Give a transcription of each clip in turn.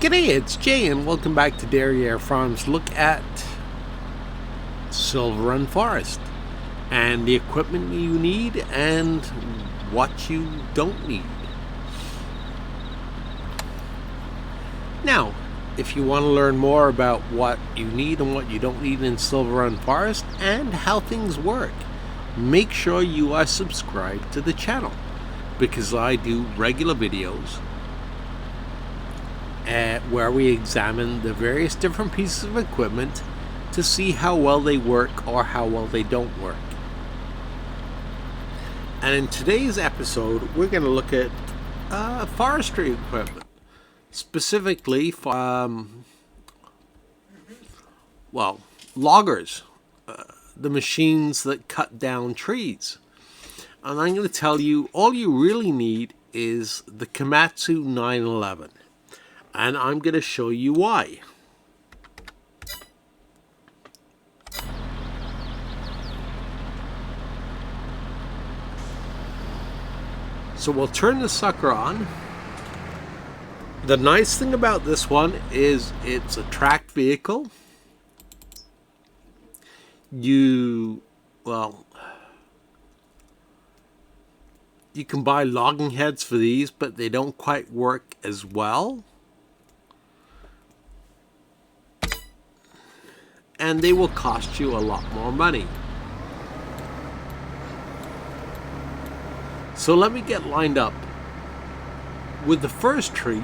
G'day, it's Jay, and welcome back to Derriere Farms. Look at Silver Run Forest and the equipment you need and what you don't need. Now, if you want to learn more about what you need and what you don't need in Silver Run Forest and how things work, make sure you are subscribed to the channel because I do regular videos where we examine the various different pieces of equipment to see how well they work or how well they don't work. And in today's episode, we're going to look at forestry equipment, specifically for, loggers, the machines that cut down trees. And I'm going to tell you, all you really need is the Komatsu 911. And I'm going to show you why. So we'll turn the sucker on. The nice thing about this one is it's a tracked vehicle. You can buy logging heads for these, but they don't quite work as well. And they will cost you a lot more money. So let me get lined up. With the first tree,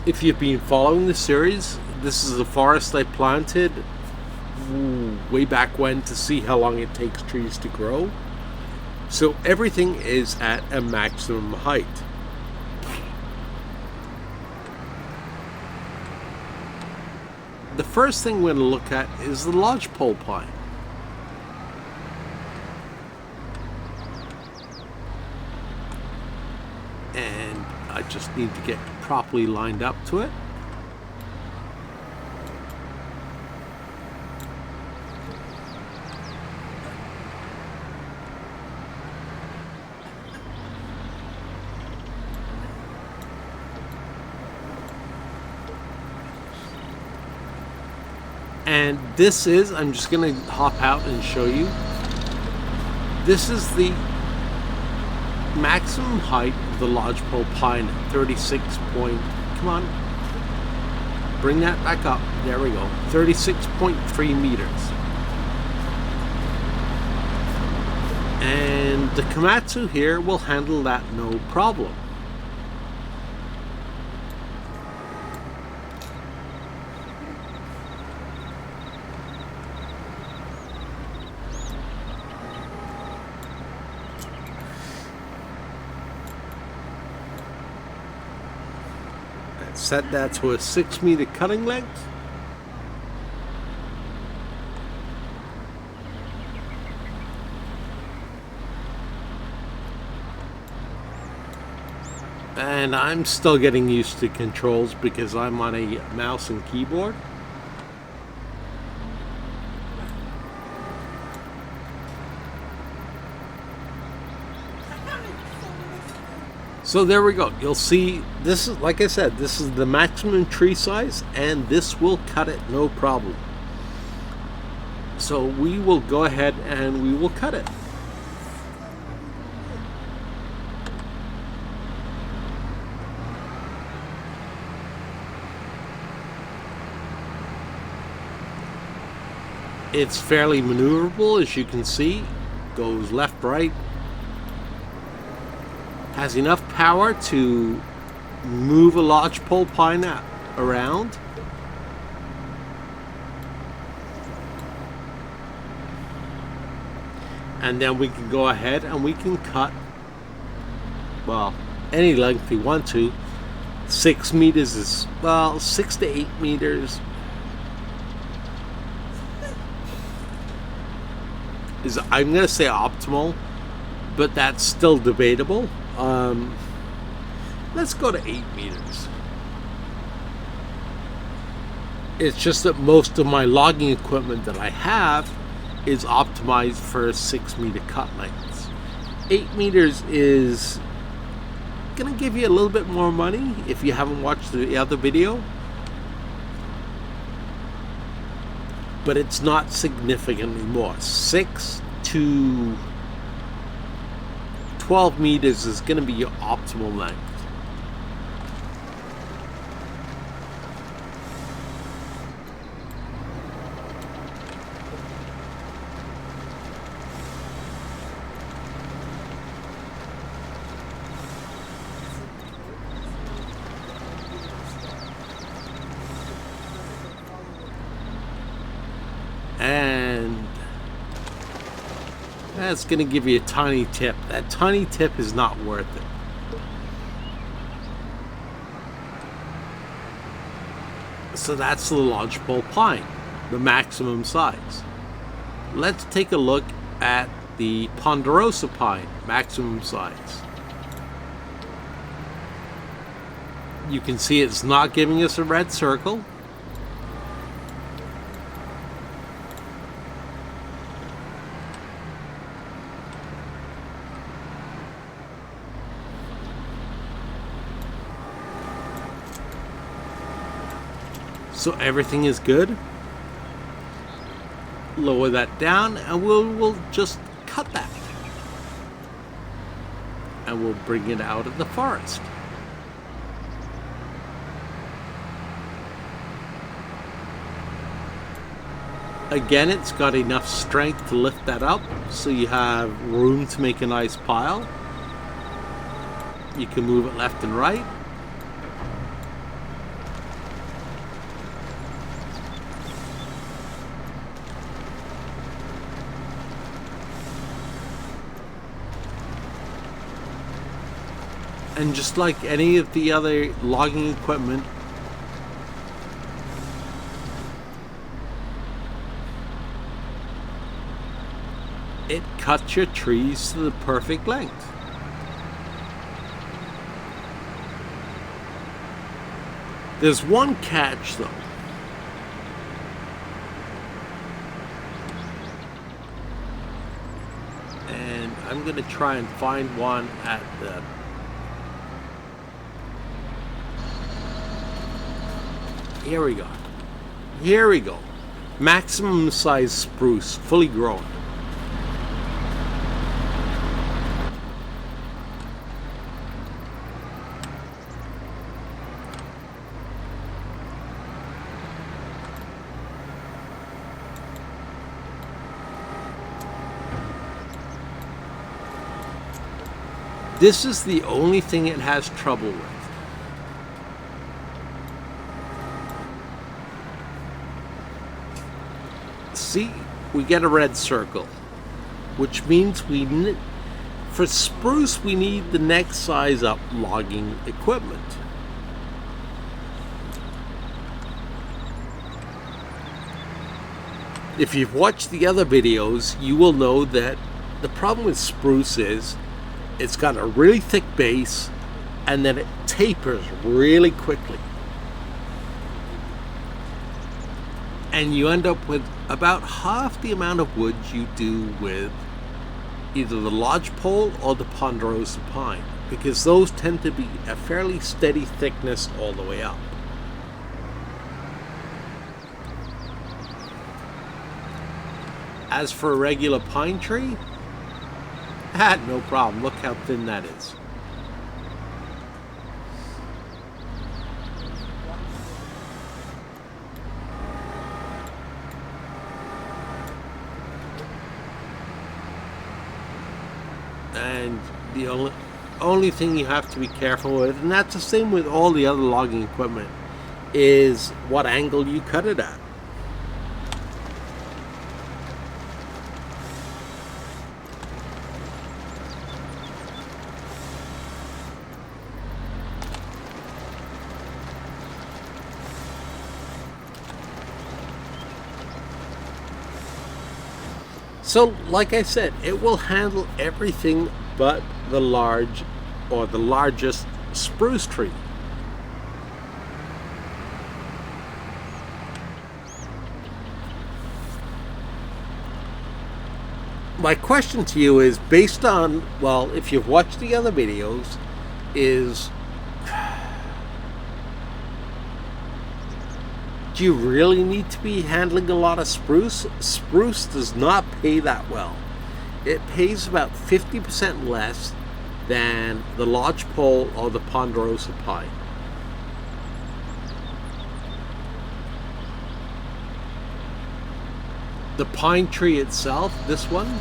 if you've been following the series, this is a forest I planted way back when to see how long it takes trees to grow. So everything is at a maximum height. The first thing we're going to look at is the lodgepole pine. And I just need to get properly lined up to it. And this is, I'm just going to hop out and show you. This is the maximum height of the lodgepole pine, 36 point, come on, bring that back up, there we go, 36.3 meters. And the Komatsu here will handle that no problem. Set that to a 6-meter cutting length. And I'm still getting used to controls because I'm on a mouse and keyboard. So there we go. You'll see, this is, like I said, this is the maximum tree size, and this will cut it no problem. So we will go ahead and we will cut it. It's fairly maneuverable, as you can see. Goes left, right. Has enough power to move a lodgepole pine around. And then we can go ahead and we can cut, well, any length we want to. 6 meters is, well, 6 to 8 meters is, I'm going to say, optimal, but that's still debatable. Let's go to 8 meters. It's just that most of my logging equipment that I have is optimized for 6 meter cut lengths. 8 meters is going to give you a little bit more money if you haven't watched the other video, but it's not significantly more. 6 to 12 meters is going to be your optimal length. And that's going to give you a tiny tip. That tiny tip is not worth it. So that's the Lodgepole pine, the maximum size. Let's take a look at the Ponderosa pine, maximum size. You can see it's not giving us a red circle. So everything is good. Lower that down and we'll just cut that. And we'll bring it out of the forest. Again, it's got enough strength to lift that up, so you have room to make a nice pile. You can move it left and right. And just like any of the other logging equipment, it cuts your trees to the perfect length. There's one catch though. And I'm going to try and find one at the... Here we go. Here we go. Maximum size spruce, fully grown. This is the only thing it has trouble with. See, we get a red circle, which means for spruce we need the next size up logging equipment. If you've watched the other videos, you will know that the problem with spruce is it's got a really thick base and then it tapers really quickly. And you end up with about half the amount of wood you do with either the lodgepole or the Ponderosa pine, because those tend to be a fairly steady thickness all the way up. As for a regular pine tree, no problem. Look how thin that is. And the only thing you have to be careful with, and that's the same with all the other logging equipment, is what angle you cut it at. So, like I said, it will handle everything but the large or the largest spruce tree. My question to you is, based on, well, if you've watched the other videos, is, do you really need to be handling a lot of spruce? Spruce does not pay that well. It pays about 50% less than the Lodgepole or the Ponderosa pine. The pine tree itself, this one,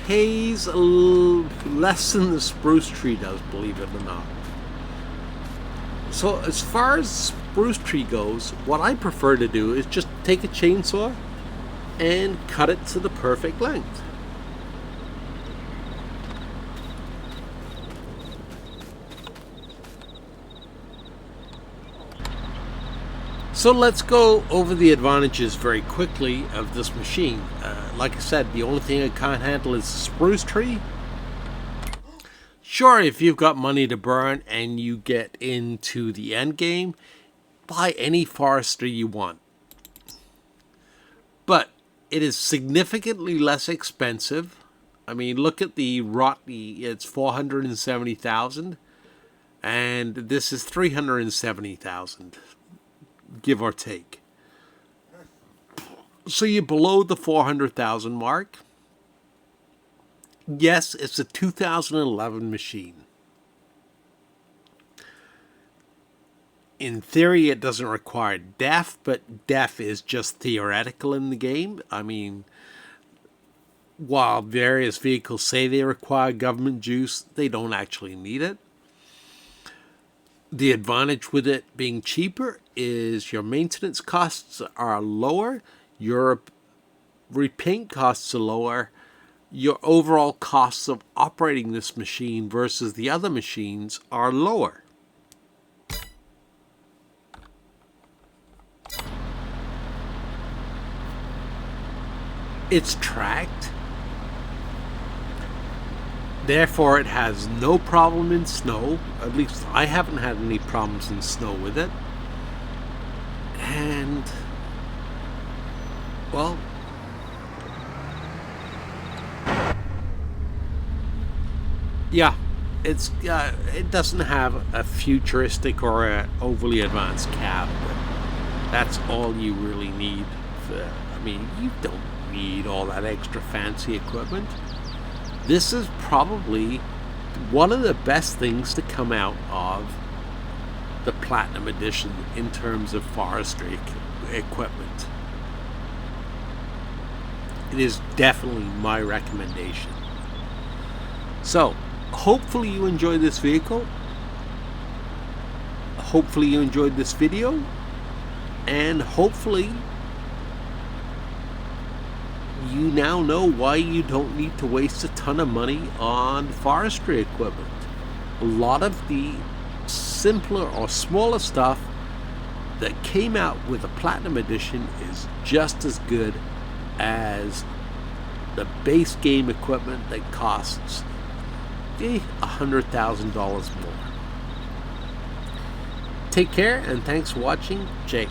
pays less than the spruce tree does, believe it or not. So as far as spruce tree goes, what I prefer to do is just take a chainsaw and cut it to the perfect length. So let's go over the advantages very quickly of this machine. Like I said, the only thing I can't handle is the spruce tree. Sure, if you've got money to burn and you get into the end game, buy any forester you want. But it is significantly less expensive. I mean, look at the Rotney, it's 470,000, and this is 370,000. Give or take. So you're below the 400,000 mark. Yes, it's a 2011 machine. In theory, it doesn't require DEF, but DEF is just theoretical in the game. I mean, while various vehicles say they require government juice, they don't actually need it. The advantage with it being cheaper is your maintenance costs are lower, your repaint costs are lower, your overall costs of operating this machine versus the other machines are lower. It's tracked. Therefore, it has no problem in snow. At least I haven't had any problems in snow with it. And, well, yeah, it doesn't have a futuristic or a overly advanced cab. But that's all you really need. I mean, you don't need all that extra fancy equipment. This is probably one of the best things to come out of the Platinum Edition in terms of forestry equipment. It is definitely my recommendation. So, hopefully you enjoyed this vehicle. Hopefully you enjoyed this video. And hopefully you now know why you don't need to waste a ton of money on forestry equipment. A lot of the simpler or smaller stuff that came out with the Platinum Edition is just as good as the base game equipment that costs $100,000 more. Take care and thanks for watching. Jake.